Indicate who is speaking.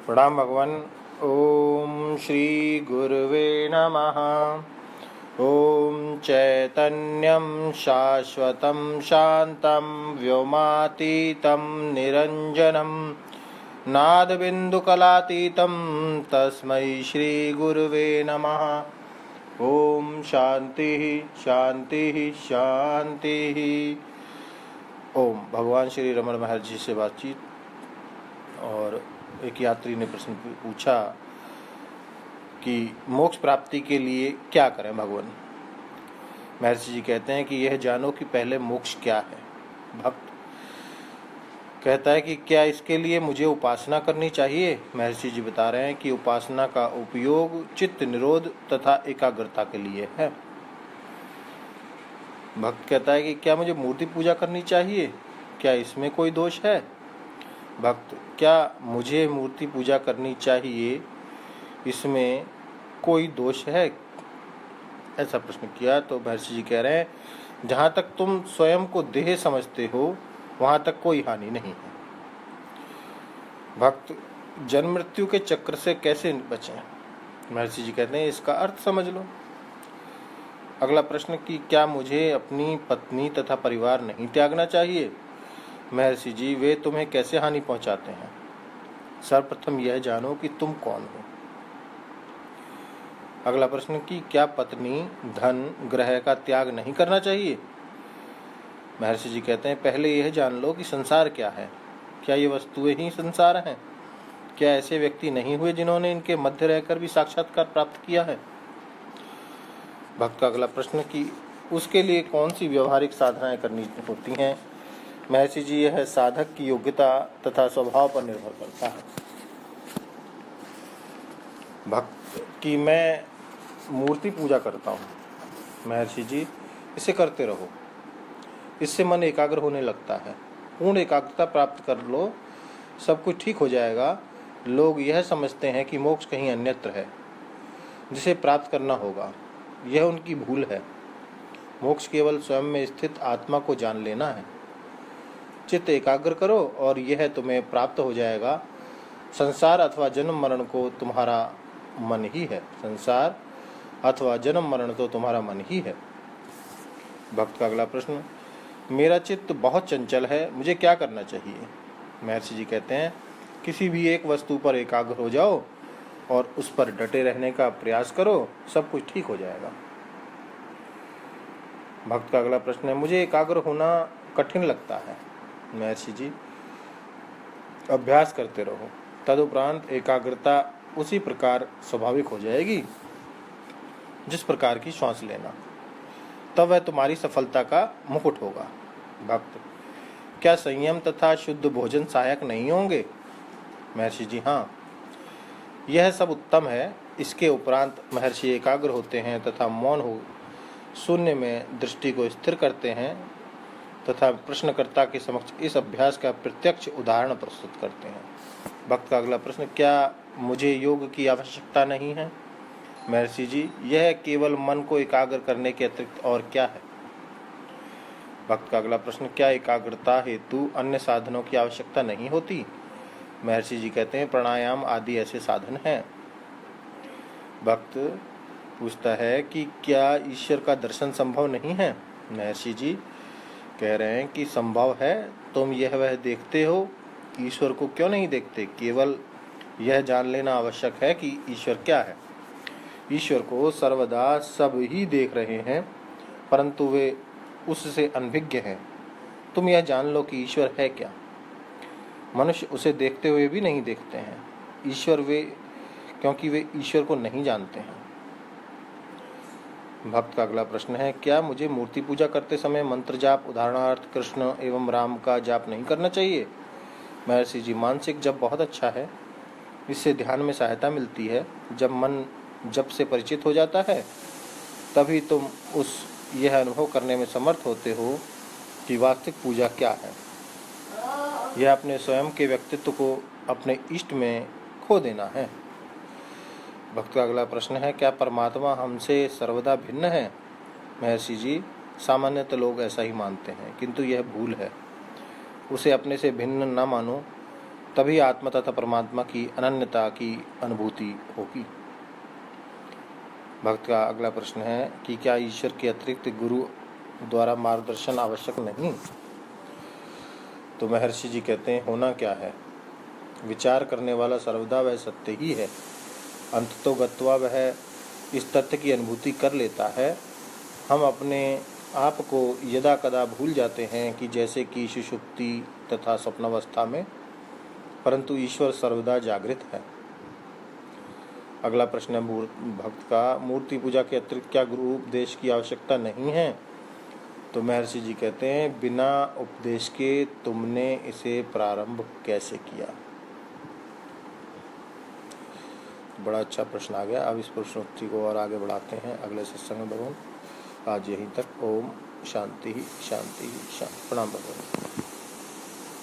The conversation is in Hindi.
Speaker 1: प्रणाम भगवान। ओम श्री गुरुवे नमः। ओम चैतन्यं शाश्वतं शान्तं व्योमातीतं निरञ्जनं नादबिन्दुकलातीतं तस्मै श्री गुरुवे नमः। ओम शांति शांति शांति। ओम भगवान श्री रमण महर्षि से बातचीत। और एक यात्री ने प्रश्न पूछा कि मोक्ष प्राप्ति के लिए क्या करें भगवान। महर्षि जी कहते हैं कि यह जानो कि पहले मोक्ष क्या है। भक्त कहता है कि क्या इसके लिए मुझे उपासना करनी चाहिए। महर्षि जी बता रहे हैं कि उपासना का उपयोग चित्त निरोध तथा एकाग्रता के लिए है। भक्त कहता है कि क्या मुझे मूर्ति पूजा करनी चाहिए, क्या इसमें कोई दोष है। भक्त क्या मुझे मूर्ति पूजा करनी चाहिए, इसमें कोई दोष है, ऐसा प्रश्न किया। तो महर्षि जी कह रहे हैं जहाँ तक तुम स्वयं को देह समझते हो वहाँ तक कोई हानि नहीं है। भक्त जन्म मृत्यु के चक्र से कैसे बचें। महर्षि जी कहते हैं इसका अर्थ समझ लो। अगला प्रश्न कि क्या मुझे अपनी पत्नी तथा परिवार नहीं त्यागना चाहिए। महर्षि जी वे तुम्हें कैसे हानि पहुंचाते हैं। सर्वप्रथम यह जानो कि तुम कौन हो। अगला प्रश्न कि क्या पत्नी धन ग्रह का त्याग नहीं करना चाहिए। महर्षि जी कहते हैं पहले यह जान लो कि संसार क्या है। क्या ये वस्तुएं ही संसार हैं। क्या ऐसे व्यक्ति नहीं हुए जिन्होंने इनके मध्य रहकर भी साक्षात्कार प्राप्त किया है। भक्त का अगला प्रश्न कि उसके लिए कौन सी व्यवहारिक साधनाएं करनी होती हैं। महर्षि जी यह साधक की योग्यता तथा स्वभाव पर निर्भर करता है। भक्त की मैं मूर्ति पूजा करता हूँ। महर्षि जी इसे करते रहो, इससे मन एकाग्र होने लगता है। पूर्ण एकाग्रता प्राप्त कर लो, सब कुछ ठीक हो जाएगा। लोग यह समझते हैं कि मोक्ष कहीं अन्यत्र है जिसे प्राप्त करना होगा, यह उनकी भूल है। मोक्ष केवल स्वयं में स्थित आत्मा को जान लेना है। चित्त एकाग्र करो और यह तुम्हें प्राप्त हो जाएगा। संसार अथवा जन्म मरण को तुम्हारा मन ही है। संसार अथवा जन्म मरण तो तुम्हारा मन ही है। भक्त का अगला प्रश्न मेरा चित्त बहुत चंचल है, मुझे क्या करना चाहिए। महर्षि जी कहते हैं किसी भी एक वस्तु पर एकाग्र हो जाओ और उस पर डटे रहने का प्रयास करो, सब कुछ ठीक हो जाएगा। भक्त का अगला प्रश्न है मुझे एकाग्र होना कठिन लगता है। महर्षि जी अभ्यास करते रहो, तदुपरांत एकाग्रता उसी प्रकार स्वाभाविक हो जाएगी जिस प्रकार की श्वास लेना, तब वह तुम्हारी सफलता का मुकुट होगा। भक्त क्या संयम तथा शुद्ध भोजन सहायक नहीं होंगे। महर्षि जी हाँ, यह सब उत्तम है। इसके उपरांत महर्षि एकाग्र होते हैं तथा मौन हो शून्य में दृष्टि को स्थिर करते हैं तथा प्रश्नकर्ता के समक्ष इस अभ्यास का प्रत्यक्ष उदाहरण प्रस्तुत करते हैं। भक्त का अगला प्रश्न क्या मुझे योग की आवश्यकता नहीं है। महर्षि जी यह केवल मन को एकाग्र करने के अतिरिक्त और क्या है। भक्त का अगला प्रश्न क्या एकाग्रता हेतु अन्य साधनों की आवश्यकता नहीं होती। महर्षि जी कहते हैं प्राणायाम आदि ऐसे साधन हैं। भक्त पूछता है कि क्या ईश्वर का दर्शन संभव नहीं है। महर्षि जी कह रहे हैं कि संभव है। तुम यह वह देखते हो, ईश्वर को क्यों नहीं देखते। केवल यह जान लेना आवश्यक है कि ईश्वर क्या है। ईश्वर को सर्वदा सब ही देख रहे हैं, परंतु वे उससे अनभिज्ञ हैं। तुम यह जान लो कि ईश्वर है क्या। मनुष्य उसे देखते हुए भी नहीं देखते हैं ईश्वर वे, क्योंकि वे ईश्वर को नहीं जानते हैं। भक्त का अगला प्रश्न है क्या मुझे मूर्ति पूजा करते समय मंत्र जाप उदाहरणार्थ कृष्ण एवं राम का जाप नहीं करना चाहिए। महर्षि जी मानसिक जप बहुत अच्छा है, इससे ध्यान में सहायता मिलती है। जब मन जप से परिचित हो जाता है तभी तुम यह अनुभव करने में समर्थ होते हो कि वास्तविक पूजा क्या है। यह अपने स्वयं के व्यक्तित्व को अपने इष्ट में खो देना है। भक्त का अगला प्रश्न है क्या परमात्मा हमसे सर्वदा भिन्न है। महर्षि जी सामान्यतः लोग ऐसा ही मानते हैं, किंतु यह भूल है। उसे अपने से भिन्न न मानो। तभी आत्मा तथा परमात्मा की अनन्यता की अनुभूति होगी। भक्त का अगला प्रश्न है कि क्या ईश्वर के अतिरिक्त गुरु द्वारा मार्गदर्शन आवश्यक नहीं? तो महर्षि जी कहते हैं, होना क्या है, विचार करने वाला सर्वदा वह सत्य ही है। अंततो गत्वा वह इस तथ्य की अनुभूति कर लेता है। हम अपने आप को यदा कदा भूल जाते हैं कि जैसे कि सुषुप्ति तथा स्वप्नावस्था में, परंतु ईश्वर सर्वदा जागृत है। अगला प्रश्न है भक्त का, मूर्ति पूजा के अतिरिक्त क्या गुरु उपदेश की आवश्यकता नहीं है? तो महर्षि जी कहते हैं, बिना उपदेश के तुमने इसे प्रारंभ कैसे किया? बड़ा अच्छा प्रश्न आ गया। अब इस प्रश्नोत्तरी को और आगे बढ़ाते हैं अगले सत्संग में भगवान। आज यहीं तक। ओम शांति शांति शांति। प्रणाम भगवान।